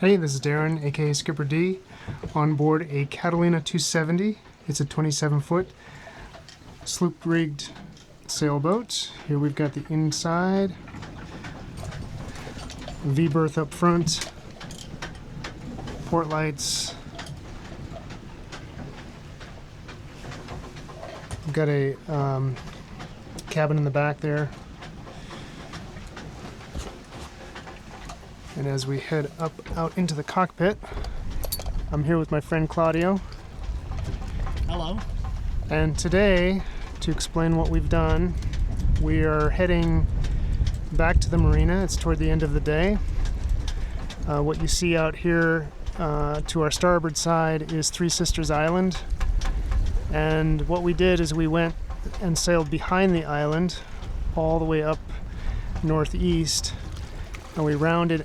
Hey, this is Darren, aka Skipper D, on board a Catalina 270. It's a 27-foot sloop-rigged sailboat. Here we've got the inside, V-berth up front, port lights. We've got a cabin in the back there. And as we head up out into the cockpit, I'm here with my friend Claudio. Hello. And today, to explain what we've done, we are heading back to the marina. It's toward the end of the day. What you see out here to our starboard side is Three Sisters Island. And what we did is we went and sailed behind the island all the way up northeast, and we rounded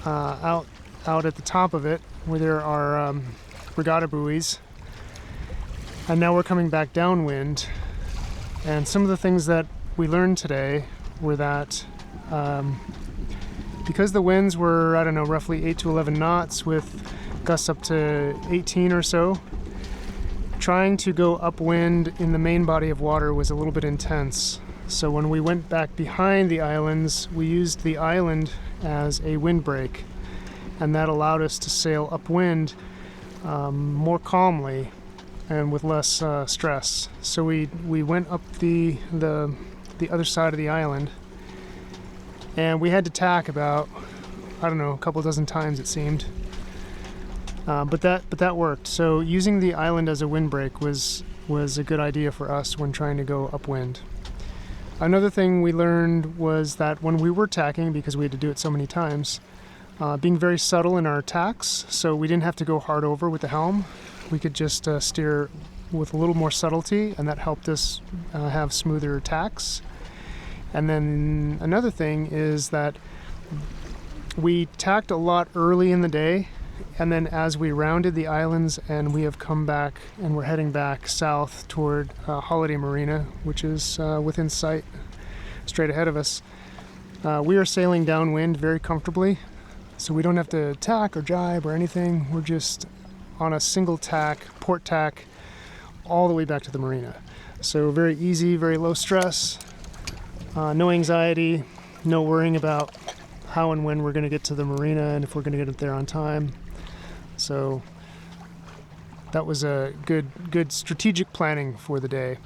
out at the top of it where there are regatta buoys, and now we're coming back downwind. And some of the things that we learned today were that because the winds were, I don't know, roughly 8 to 11 knots with gusts up to 18 or so, trying to go upwind in the main body of water was a little bit intense. So when we went back behind the islands, we used the island as a windbreak, and that allowed us to sail upwind more calmly and with less stress. So we went up the other side of the island, and we had to tack about, I don't know, a couple dozen times it seemed. But that worked. So using the island as a windbreak was a good idea for us when trying to go upwind. Another thing we learned was that when we were tacking, because we had to do it so many times, being very subtle in our tacks, so we didn't have to go hard over with the helm. We could just steer with a little more subtlety, and that helped us have smoother tacks. And then another thing is that we tacked a lot early in the day, and then as we rounded the islands and we have come back and we're heading back south toward Holiday Marina, which is within sight straight ahead of us, we are sailing downwind very comfortably. So we don't have to tack or jibe or anything. We're just on a single tack, port tack, all the way back to the marina. So very easy, very low stress, no anxiety, no worrying about how and when we're going to get to the marina and if we're going to get there on time. So that was a good strategic planning for the day.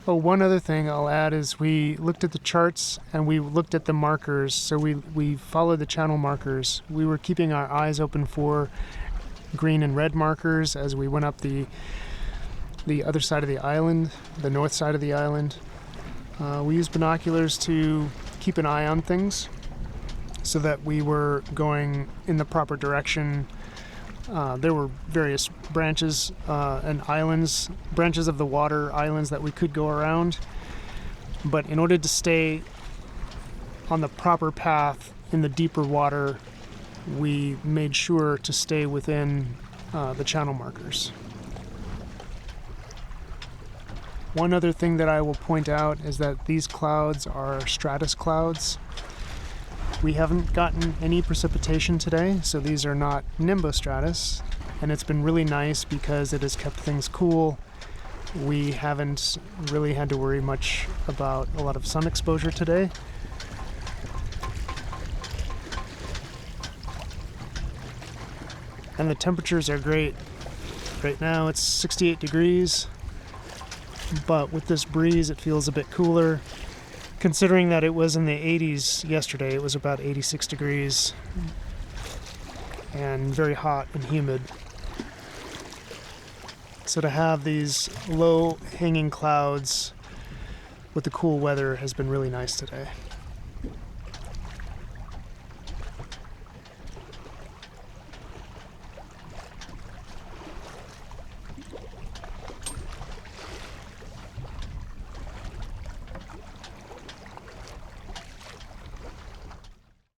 Oh, one other thing I'll add is we looked at the charts and we looked at the markers. So we followed the channel markers. We were keeping our eyes open for green and red markers as we went up the other side of the island, the north side of the island. We used binoculars to keep an eye on things, so that we were going in the proper direction. There were various branches and islands, branches of the water, islands that we could go around. But in order to stay on the proper path in the deeper water, we made sure to stay within the channel markers. One other thing that I will point out is that these clouds are stratus clouds. We haven't gotten any precipitation today, so these are not nimbostratus, and it's been really nice because it has kept things cool. We haven't really had to worry much about a lot of sun exposure today. And the temperatures are great. Right now it's 68 degrees, but with this breeze it feels a bit cooler. Considering that it was in the 80s yesterday, it was about 86 degrees and very hot and humid. So to have these low hanging clouds with the cool weather has been really nice today.